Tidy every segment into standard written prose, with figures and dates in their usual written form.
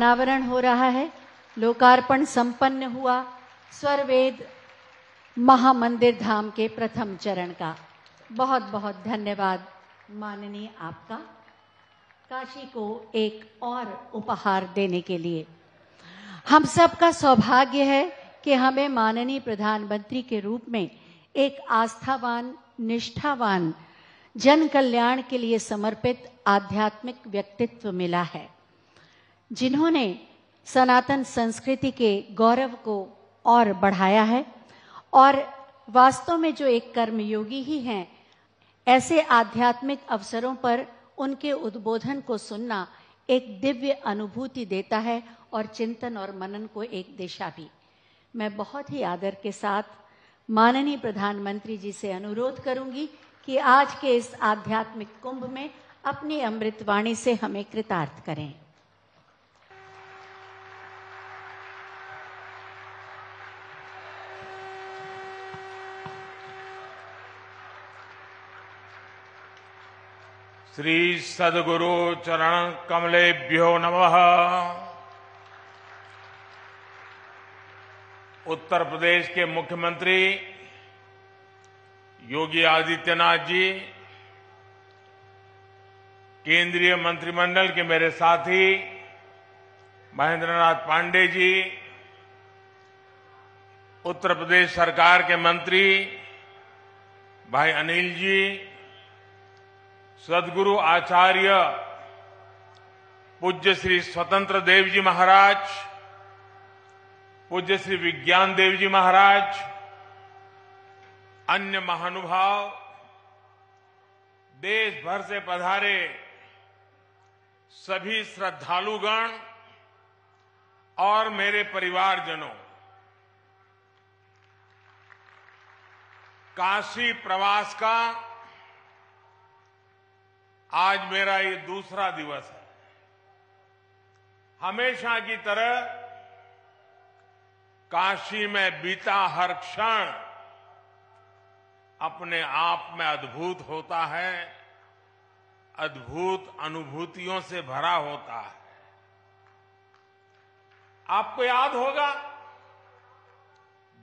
अनावरण हो रहा है। लोकार्पण संपन्न हुआ स्वरवेद महामंदिर धाम के प्रथम चरण का। बहुत बहुत धन्यवाद माननीय आपका, काशी को एक और उपहार देने के लिए। हम सबका सौभाग्य है कि हमें माननीय प्रधानमंत्री के रूप में एक आस्थावान, निष्ठावान, जन कल्याण के लिए समर्पित आध्यात्मिक व्यक्तित्व मिला है, जिन्होंने सनातन संस्कृति के गौरव को और बढ़ाया है। और वास्तव में जो एक कर्मयोगी ही हैं, ऐसे आध्यात्मिक अवसरों पर उनके उद्बोधन को सुनना एक दिव्य अनुभूति देता है और चिंतन और मनन को एक दिशा भी। मैं बहुत ही आदर के साथ माननीय प्रधानमंत्री जी से अनुरोध करूंगी कि आज के इस आध्यात्मिक कुंभ में अपनी अमृतवाणी से हमें कृतार्थ करें। श्री सद्गुरु चरण कमलेभ्यो नमः। उत्तर प्रदेश के मुख्यमंत्री योगी आदित्यनाथ जी, केंद्रीय मंत्रिमंडल के मेरे साथी महेंद्रनाथ पांडे जी, उत्तर प्रदेश सरकार के मंत्री भाई अनिल जी, सद्गुरु आचार्य पूज्य श्री स्वतंत्र देव जी महाराज, पूज्य श्री विज्ञान देव जी महाराज, अन्य महानुभाव, देश भर से पधारे सभी श्रद्धालुगण और मेरे परिवारजनों, काशी प्रवास का आज मेरा ये दूसरा दिवस है। हमेशा की तरह काशी में बीता हर क्षण अपने आप में अद्भुत होता है, अद्भुत अनुभूतियों से भरा होता है। आपको याद होगा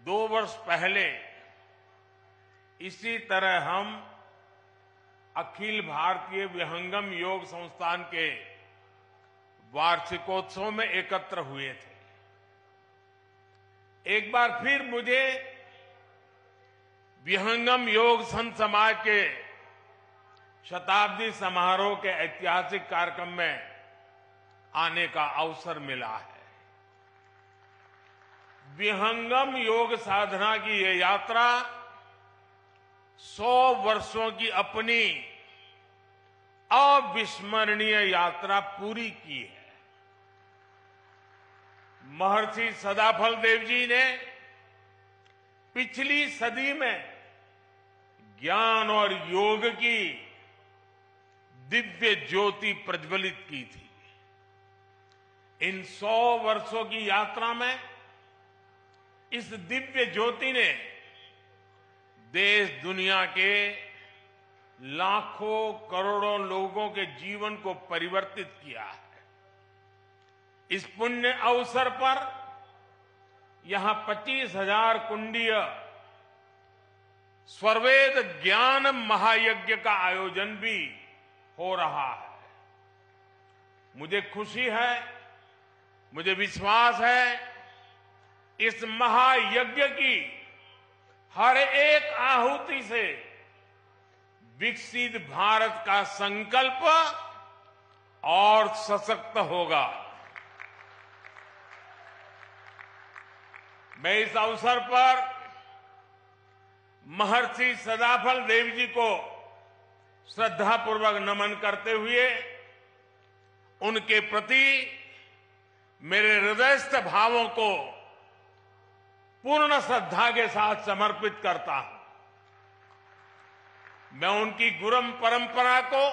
2 वर्ष पहले इसी तरह हम अखिल भारतीय विहंगम योग संस्थान के वार्षिकोत्सव में एकत्र हुए थे। एक बार फिर मुझे विहंगम योग संत समाज के शताब्दी समारोह के ऐतिहासिक कार्यक्रम में आने का अवसर मिला है। विहंगम योग साधना की ये यात्रा 100 वर्षों की अपनी अविस्मरणीय यात्रा पूरी की है। महर्षि सदाफल देव जी ने पिछली सदी में ज्ञान और योग की दिव्य ज्योति प्रज्वलित की थी। इन 100 वर्षों की यात्रा में इस दिव्य ज्योति ने देश दुनिया के लाखों करोड़ों लोगों के जीवन को परिवर्तित किया है। इस पुण्य अवसर पर यहां 25,000 कुंडीय स्वरवेद ज्ञान महायज्ञ का आयोजन भी हो रहा है। मुझे खुशी है, मुझे विश्वास है, इस महायज्ञ की हर एक आहुति से विकसित भारत का संकल्प और सशक्त होगा। मैं इस अवसर पर महर्षि सदाफल देव जी को श्रद्धापूर्वक नमन करते हुए उनके प्रति मेरे हृदयस्थ भावों को पूर्ण श्रद्धा के साथ समर्पित करता हूं। मैं उनकी गुरु परंपरा को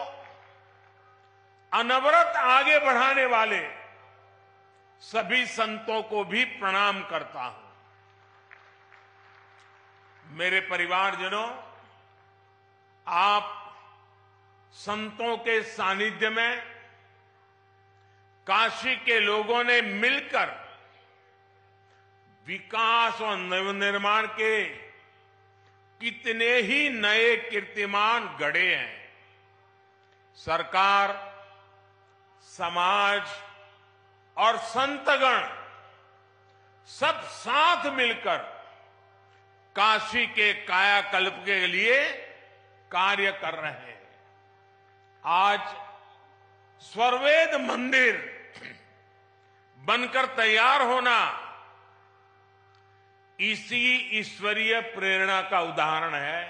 अनवरत आगे बढ़ाने वाले सभी संतों को भी प्रणाम करता हूं। मेरे परिवारजनों, आप संतों के सानिध्य में काशी के लोगों ने मिलकर विकास और नवनिर्माण के कितने ही नए कीर्तिमान गढ़े हैं। सरकार, समाज और संतगण सब साथ मिलकर काशी के कायाकल्प के लिए कार्य कर रहे हैं। आज स्वर्वेद मंदिर बनकर तैयार होना इसी ईश्वरीय प्रेरणा का उदाहरण है।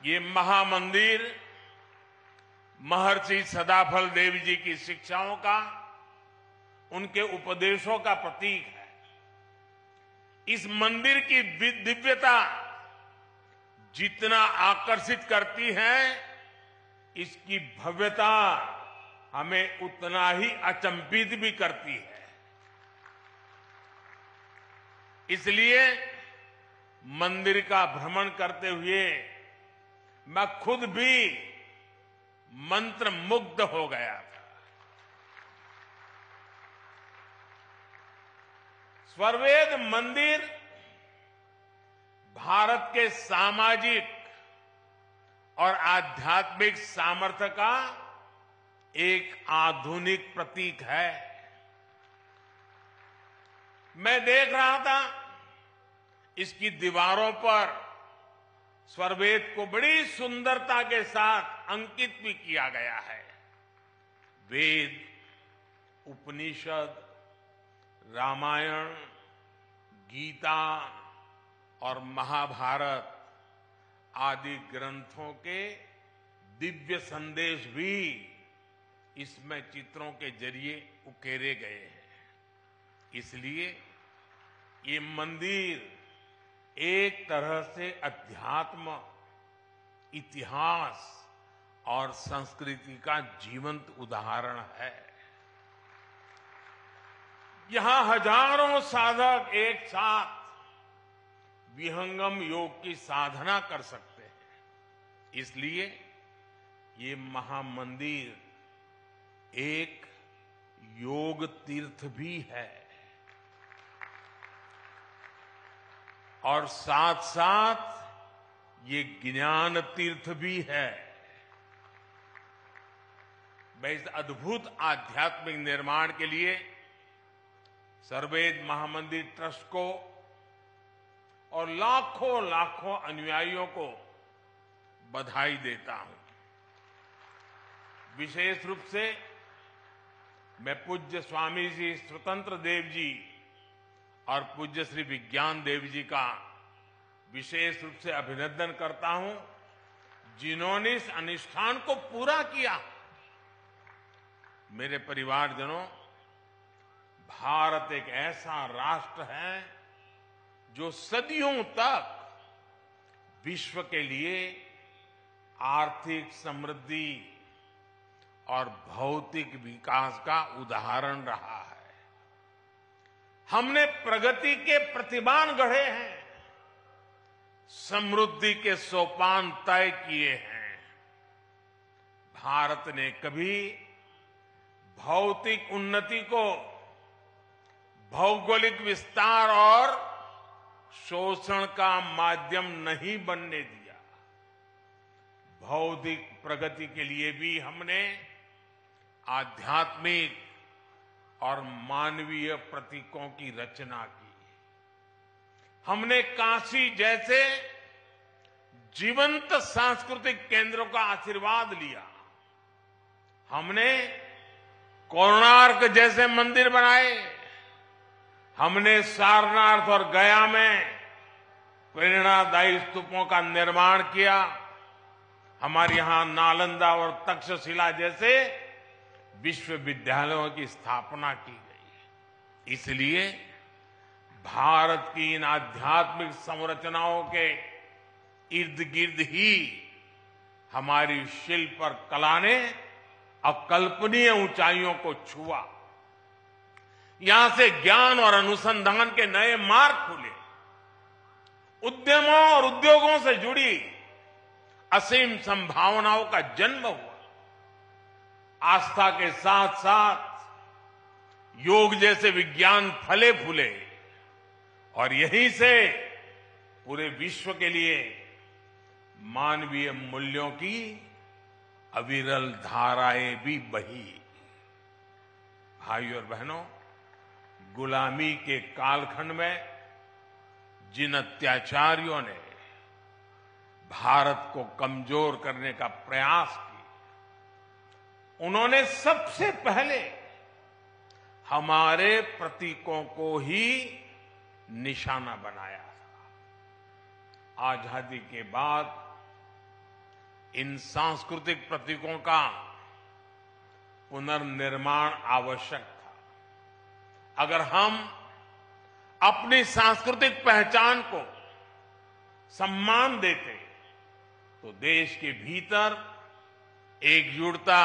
ये महामंदिर महर्षि सदाफल देव जी की शिक्षाओं का, उनके उपदेशों का प्रतीक है। इस मंदिर की दिव्यता जितना आकर्षित करती है, इसकी भव्यता हमें उतना ही अचंभित भी करती है। इसलिए मंदिर का भ्रमण करते हुए मैं खुद भी मंत्र मुग्ध हो गया था। स्वर्वेद मंदिर भारत के सामाजिक और आध्यात्मिक सामर्थ्य का एक आधुनिक प्रतीक है। मैं देख रहा था इसकी दीवारों पर स्वर्वेद को बड़ी सुंदरता के साथ अंकित भी किया गया है। वेद, उपनिषद, रामायण, गीता और महाभारत आदि ग्रंथों के दिव्य संदेश भी इसमें चित्रों के जरिए उकेरे गए हैं। इसलिए ये मंदिर एक तरह से अध्यात्म, इतिहास और संस्कृति का जीवंत उदाहरण है। यहां हजारों साधक एक साथ विहंगम योग की साधना कर सकते हैं। इसलिए ये महामंदिर एक योग तीर्थ भी है और साथ साथ ये ज्ञान तीर्थ भी है। मैं इस अद्भुत आध्यात्मिक निर्माण के लिए सर्वेद महामंदिर ट्रस्ट को और लाखों लाखों अनुयायियों को बधाई देता हूं। विशेष रूप से मैं पूज्य स्वामी जी स्वतंत्र देव जी और पूज्य श्री विज्ञान देव जी का विशेष रूप से अभिनंदन करता हूं, जिन्होंने इस अनुष्ठान को पूरा किया। मेरे परिवारजनों, भारत एक ऐसा राष्ट्र है जो सदियों तक विश्व के लिए आर्थिक समृद्धि और भौतिक विकास का उदाहरण रहा है। हमने प्रगति के प्रतिमान गढ़े हैं, समृद्धि के सोपान तय किए हैं। भारत ने कभी भौतिक उन्नति को भौगोलिक विस्तार और शोषण का माध्यम नहीं बनने दिया। भौतिक प्रगति के लिए भी हमने आध्यात्मिक और मानवीय प्रतीकों की रचना की। हमने काशी जैसे जीवंत सांस्कृतिक केंद्रों का आशीर्वाद लिया। हमने कोणार्क जैसे मंदिर बनाए। हमने सारनाथ और गया में प्रेरणादायी स्तूपों का निर्माण किया। हमारे यहां नालंदा और तक्षशिला जैसे विश्वविद्यालयों की स्थापना की गई। इसलिए भारत की इन आध्यात्मिक संरचनाओं के इर्द गिर्द ही हमारी शिल्प और कला ने अकल्पनीय ऊंचाइयों को छुआ। यहां से ज्ञान और अनुसंधान के नए मार्ग खुले। उद्यमों और उद्योगों से जुड़ी असीम संभावनाओं का जन्म हुआ। आस्था के साथ साथ योग जैसे विज्ञान फले फूले और यहीं से पूरे विश्व के लिए मानवीय मूल्यों की अविरल धाराएं भी बही। भाइयों और बहनों, गुलामी के कालखंड में जिन अत्याचारियों ने भारत को कमजोर करने का प्रयास किया, उन्होंने सबसे पहले हमारे प्रतीकों को ही निशाना बनाया था। आजादी के बाद इन सांस्कृतिक प्रतीकों का पुनर्निर्माण आवश्यक था। अगर हम अपनी सांस्कृतिक पहचान को सम्मान देते तो देश के भीतर एकजुटता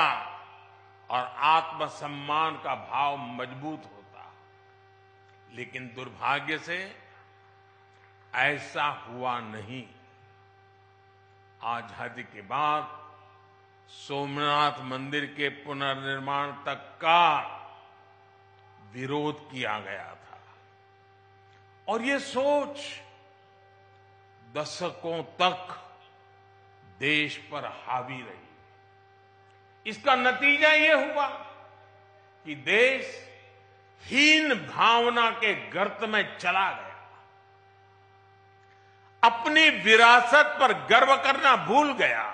और आत्मसम्मान का भाव मजबूत होता। लेकिन दुर्भाग्य से ऐसा हुआ नहीं। आजादी के बाद सोमनाथ मंदिर के पुनर्निर्माण तक का विरोध किया गया था और ये सोच दशकों तक देश पर हावी रही। इसका नतीजा ये हुआ कि देश हीन भावना के गर्त में चला गया, अपनी विरासत पर गर्व करना भूल गया।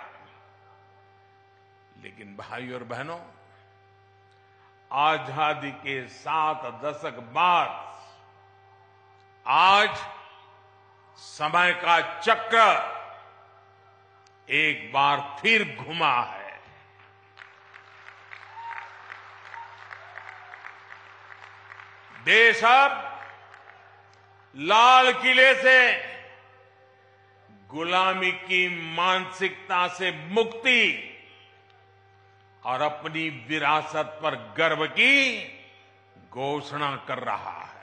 लेकिन भाइयों और बहनों, आजादी के 7 दशक बाद आज समय का चक्र एक बार फिर घुमा है। देश अब लाल किले से गुलामी की मानसिकता से मुक्ति और अपनी विरासत पर गर्व की घोषणा कर रहा है।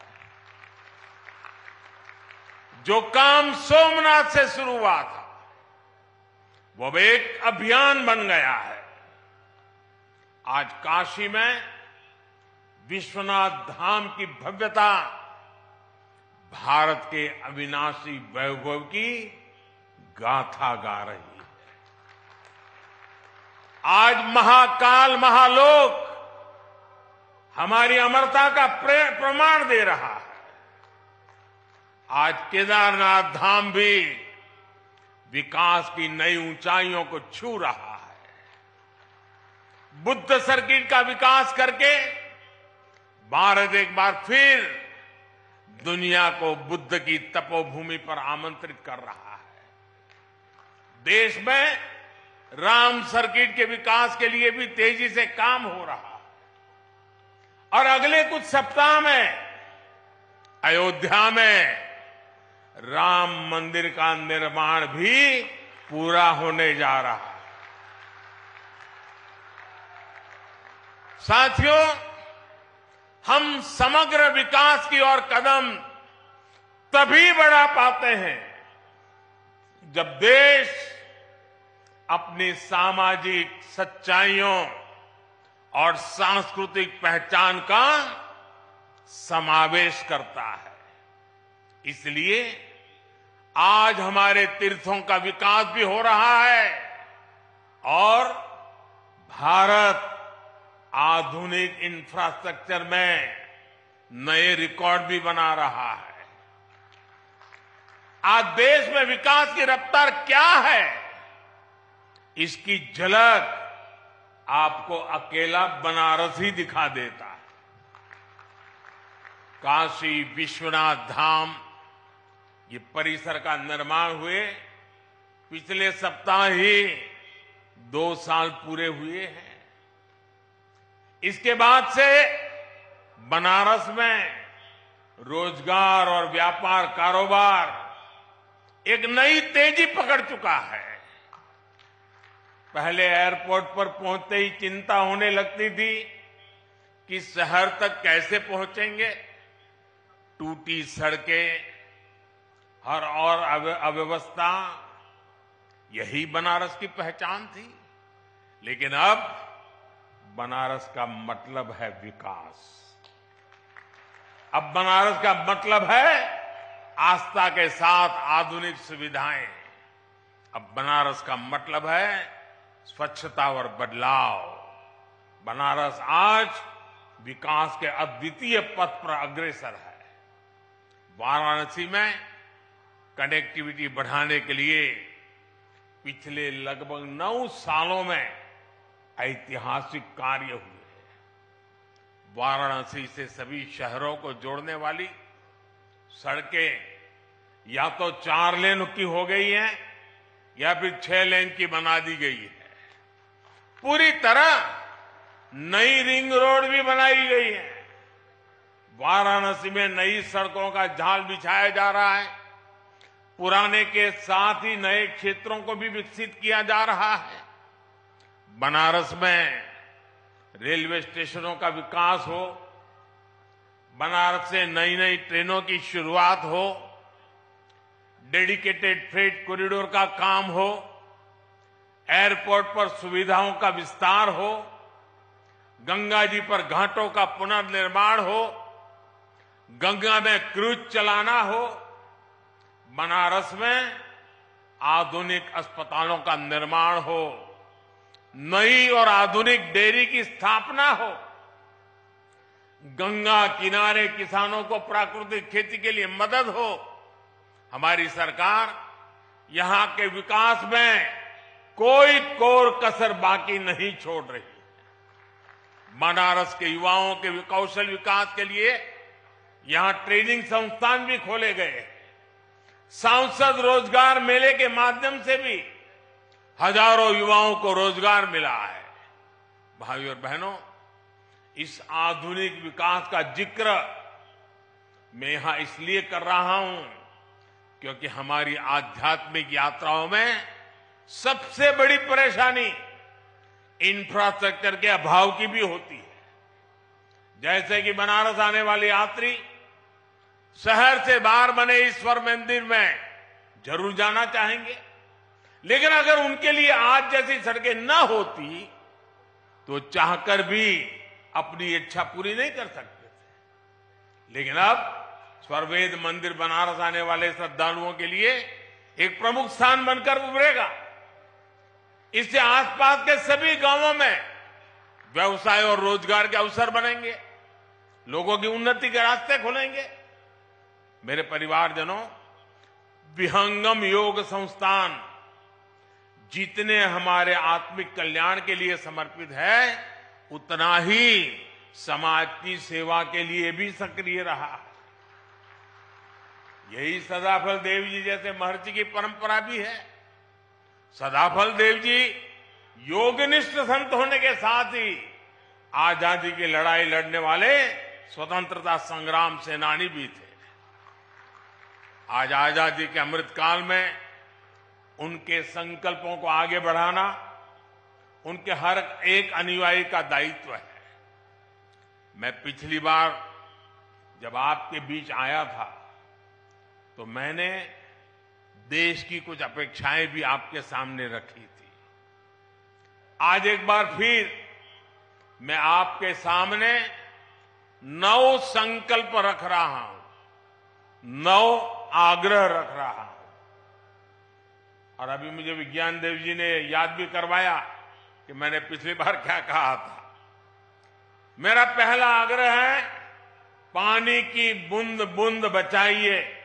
जो काम सोमनाथ से शुरू हुआ था वो अब एक अभियान बन गया है। आज काशी में विश्वनाथ धाम की भव्यता भारत के अविनाशी वैभव की गाथा गा रही है। आज महाकाल महालोक हमारी अमरता का प्रमाण दे रहा है। आज केदारनाथ धाम भी विकास की नई ऊंचाइयों को छू रहा है। बुद्ध सर्किट का विकास करके भारत एक बार फिर दुनिया को बुद्ध की तपोभूमि पर आमंत्रित कर रहा है। देश में राम सर्किट के विकास के लिए भी तेजी से काम हो रहा है और अगले कुछ सप्ताह में अयोध्या में राम मंदिर का निर्माण भी पूरा होने जा रहा है। साथियों, हम समग्र विकास की ओर कदम तभी बढ़ा पाते हैं जब देश अपनी सामाजिक सच्चाइयों और सांस्कृतिक पहचान का समावेश करता है। इसलिए आज हमारे तीर्थों का विकास भी हो रहा है और भारत आधुनिक इंफ्रास्ट्रक्चर में नए रिकॉर्ड भी बना रहा है। आज देश में विकास की रफ्तार क्या है, इसकी झलक आपको अकेला बनारस ही दिखा देता है। काशी विश्वनाथ धाम ये परिसर का निर्माण हुए पिछले सप्ताह ही 2 साल पूरे हुए हैं। इसके बाद से बनारस में रोजगार और व्यापार कारोबार एक नई तेजी पकड़ चुका है। पहले एयरपोर्ट पर पहुंचते ही चिंता होने लगती थी कि शहर तक कैसे पहुंचेंगे। टूटी सड़कें और अव्यवस्था, यही बनारस की पहचान थी। लेकिन अब बनारस का मतलब है विकास। अब बनारस का मतलब है आस्था के साथ आधुनिक सुविधाएं। अब बनारस का मतलब है स्वच्छता और बदलाव। बनारस आज विकास के अद्वितीय पथ पर अग्रसर है। वाराणसी में कनेक्टिविटी बढ़ाने के लिए पिछले लगभग 9 सालों में ऐतिहासिक कार्य हुए। वाराणसी से सभी शहरों को जोड़ने वाली सड़कें या तो 4 लेन की हो गई हैं या फिर 6 लेन की बना दी गई है। पूरी तरह नई रिंग रोड भी बनाई गई है। वाराणसी में नई सड़कों का जाल बिछाया जा रहा है। पुराने के साथ ही नए क्षेत्रों को भी विकसित किया जा रहा है। बनारस में रेलवे स्टेशनों का विकास हो, बनारस से नई नई ट्रेनों की शुरुआत हो, डेडिकेटेड फ्रेट कॉरिडोर का काम हो, एयरपोर्ट पर सुविधाओं का विस्तार हो, गंगा जी पर घाटों का पुनर्निर्माण हो, गंगा में क्रूज चलाना हो, बनारस में आधुनिक अस्पतालों का निर्माण हो, नई और आधुनिक डेयरी की स्थापना हो, गंगा किनारे किसानों को प्राकृतिक खेती के लिए मदद हो। हमारी सरकार यहां के विकास में कोई कोर कसर बाकी नहीं छोड़ रही। बनारस के युवाओं के कौशल विकास के लिए यहां ट्रेनिंग संस्थान भी खोले गए। सांसद रोजगार मेले के माध्यम से भी हजारों युवाओं को रोजगार मिला है। भाइयों और बहनों, इस आधुनिक विकास का जिक्र मैं यहां इसलिए कर रहा हूं क्योंकि हमारी आध्यात्मिक यात्राओं में सबसे बड़ी परेशानी इंफ्रास्ट्रक्चर के अभाव की भी होती है। जैसे कि बनारस आने वाले यात्री शहर से बाहर बने ईश्वर मंदिर में जरूर जाना चाहेंगे, लेकिन अगर उनके लिए आज जैसी सड़कें न होती तो चाहकर भी अपनी इच्छा पूरी नहीं कर सकते थे। लेकिन अब स्वर्वेद मंदिर बनारस आने वाले श्रद्धालुओं के लिए एक प्रमुख स्थान बनकर उभरेगा। इससे आसपास के सभी गांवों में व्यवसाय और रोजगार के अवसर बनेंगे, लोगों की उन्नति के रास्ते खुलेंगे। मेरे परिवारजनों, विहंगम योग संस्थान जितने हमारे आत्मिक कल्याण के लिए समर्पित है, उतना ही समाज की सेवा के लिए भी सक्रिय रहा। यही सदाफल देव जी जैसे महर्षि की परंपरा भी है। सदाफल देव जी योगनिष्ठ संत होने के साथ ही आजादी की लड़ाई लड़ने वाले स्वतंत्रता संग्राम सेनानी भी थे। आज आजादी के अमृतकाल में उनके संकल्पों को आगे बढ़ाना उनके हर एक अनुयायी का दायित्व है। मैं पिछली बार जब आपके बीच आया था तो मैंने देश की कुछ अपेक्षाएं भी आपके सामने रखी थी। आज एक बार फिर मैं आपके सामने 9 संकल्प रख रहा हूं, 9 आग्रह रख रहा हूं। और अभी मुझे विज्ञान देव जी ने याद भी करवाया कि मैंने पिछली बार क्या कहा था। मेरा पहला आग्रह है, पानी की बूंद बूंद बचाइए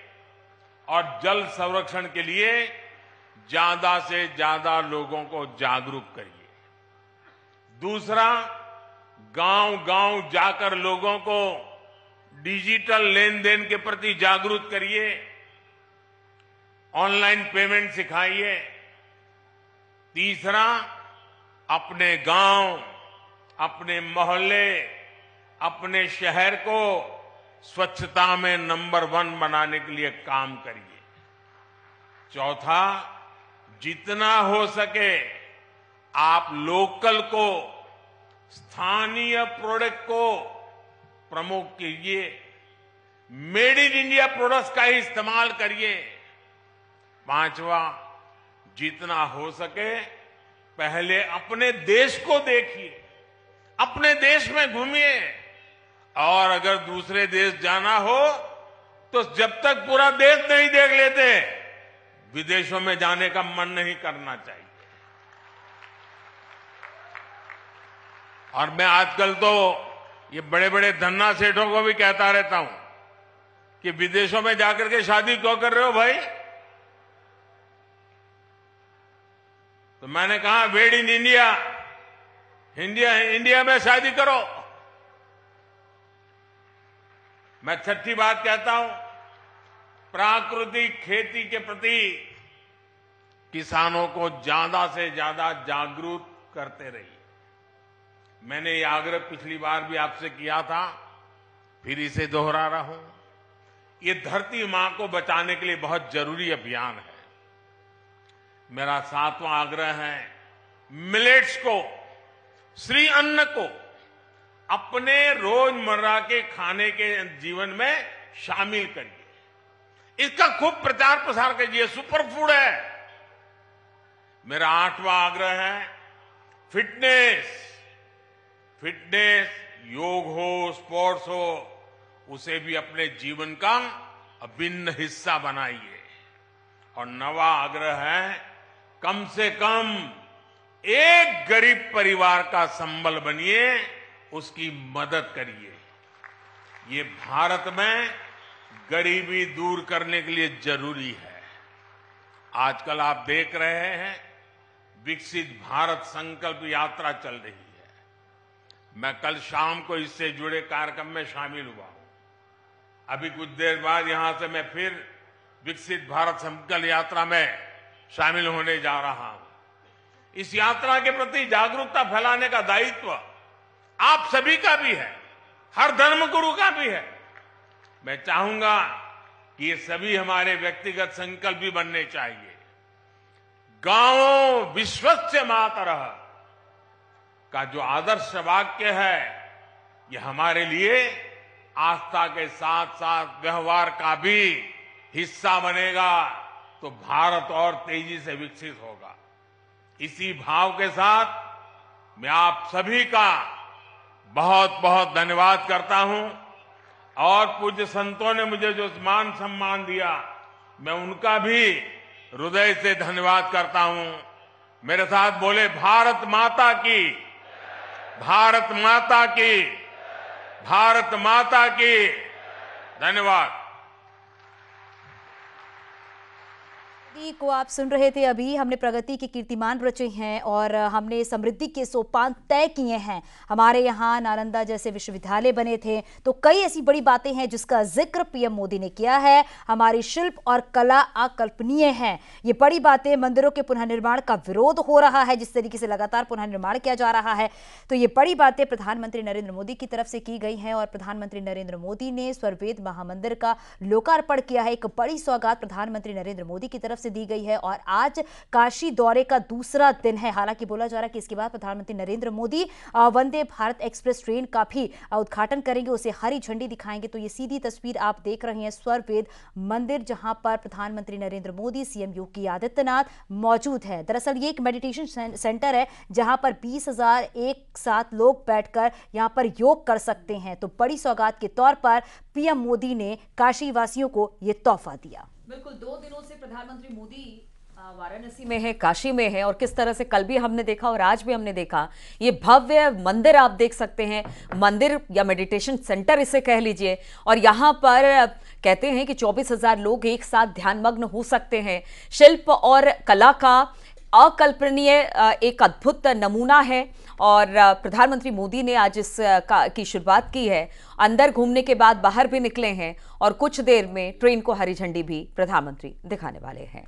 और जल संरक्षण के लिए ज्यादा से ज्यादा लोगों को जागरूक करिए। दूसरा, गांव-गांव जाकर लोगों को डिजिटल लेन देन के प्रति जागरूक करिए, ऑनलाइन पेमेंट सिखाइए। तीसरा, अपने गांव, अपने मोहल्ले, अपने शहर को स्वच्छता में नंबर 1 बनाने के लिए काम करिए। चौथा, जितना हो सके आप लोकल को, स्थानीय प्रोडक्ट को प्रमोट कीजिए, मेड इन इंडिया प्रोडक्ट्स का ही इस्तेमाल करिए। पांचवा, जितना हो सके पहले अपने देश को देखिए, अपने देश में घूमिए, और अगर दूसरे देश जाना हो तो जब तक पूरा देश नहीं देख लेते, विदेशों में जाने का मन नहीं करना चाहिए। और मैं आजकल तो ये बड़े बड़े धन्ना सेठों को भी कहता रहता हूं कि विदेशों में जाकर के शादी क्यों कर रहे हो भाई? तो मैंने कहा मेड इन इंडिया, इंडिया में शादी करो। मैं छठी बात कहता हूं, प्राकृतिक खेती के प्रति किसानों को ज्यादा से ज्यादा जागरूक करते रहिए। मैंने ये आग्रह पिछली बार भी आपसे किया था, फिर इसे दोहरा रहा हूं। ये धरती मां को बचाने के लिए बहुत जरूरी अभियान है। मेरा 7वां आग्रह है, मिलेट्स को, श्री अन्न को अपने रोजमर्रा के खाने के जीवन में शामिल करिए। इसका खूब प्रचार प्रसार कीजिए। सुपर फूड है। मेरा 8वां आग्रह है, फिटनेस, योग हो, स्पोर्ट्स हो, उसे भी अपने जीवन का अभिन्न हिस्सा बनाइए। और 9वां आग्रह है, कम से कम एक गरीब परिवार का संबल बनिए, उसकी मदद करिए। ये भारत में गरीबी दूर करने के लिए जरूरी है। आजकल आप देख रहे हैं, विकसित भारत संकल्प यात्रा चल रही है। मैं कल शाम को इससे जुड़े कार्यक्रम में शामिल हुआ हूं। अभी कुछ देर बाद यहां से मैं फिर विकसित भारत संकल्प यात्रा में शामिल होने जा रहा हूं। इस यात्रा के प्रति जागरूकता फैलाने का दायित्व आप सभी का भी है, हर धर्मगुरु का भी है। मैं चाहूंगा कि ये सभी हमारे व्यक्तिगत संकल्प भी बनने चाहिए। गांवों विश्वस्य मातरः का जो आदर्श वाक्य है, ये हमारे लिए आस्था के साथ साथ व्यवहार का भी हिस्सा बनेगा, तो भारत और तेजी से विकसित होगा। इसी भाव के साथ मैं आप सभी का बहुत बहुत धन्यवाद करता हूं, और पूज्य संतों ने मुझे जो मान सम्मान दिया, मैं उनका भी हृदय से धन्यवाद करता हूं। मेरे साथ बोले, भारत माता की, भारत माता की, भारत माता की। धन्यवाद। को आप सुन रहे थे। अभी हमने प्रगति के कीर्तिमान रचे हैं और हमने समृद्धि के सोपान तय किए हैं। हमारे यहाँ नालंदा जैसे विश्वविद्यालय बने थे, तो कई ऐसी बड़ी बातें हैं जिसका जिक्र पीएम मोदी ने किया है। हमारी शिल्प और कला अकल्पनीय है। ये बड़ी बातें, मंदिरों के पुनर्निर्माण का विरोध हो रहा है, जिस तरीके से लगातार पुनर्निर्माण किया जा रहा है, तो ये बड़ी बातें प्रधानमंत्री नरेंद्र मोदी की तरफ से की गई हैं। और प्रधानमंत्री नरेंद्र मोदी ने स्वर्वेद महामंदिर का लोकार्पण किया है। एक बड़ी सौगात प्रधानमंत्री नरेंद्र मोदी की तरफ से दी गई है। और आज काशी दौरे का दूसरा दिन है। हालांकि बोला जा रहा है कि इसके बाद प्रधानमंत्री नरेंद्र मोदी वंदे भारत एक्सप्रेस ट्रेन का भी उद्घाटन करेंगे, उसे हरी झंडी दिखाएंगे। तो ये सीधी तस्वीर आप देख रहे हैं स्वर्वेद मंदिर, जहां पर प्रधानमंत्री नरेंद्र मोदी, सीएम योगी आदित्यनाथ मौजूद है। दरअसल ये एक मेडिटेशन सेंटर है, जहां पर 20,000 एक साथ लोग बैठकर यहां पर योग कर सकते हैं। तो बड़ी सौगात के तौर पर पीएम मोदी ने काशी वासियों को यह तोहफा दिया। बिल्कुल, 2 दिनों से प्रधानमंत्री मोदी वाराणसी में है, काशी में है, और किस तरह से कल भी हमने देखा और आज भी हमने देखा, ये भव्य मंदिर आप देख सकते हैं, मंदिर या मेडिटेशन सेंटर इसे कह लीजिए। और यहाँ पर कहते हैं कि 24,000 लोग एक साथ ध्यानमग्न हो सकते हैं। शिल्प और कला का अकल्पनीय एक अद्भुत नमूना है, और प्रधानमंत्री मोदी ने आज इस की शुरुआत की है। अंदर घूमने के बाद बाहर भी निकले हैं, और कुछ देर में ट्रेन को हरी झंडी भी प्रधानमंत्री दिखाने वाले हैं।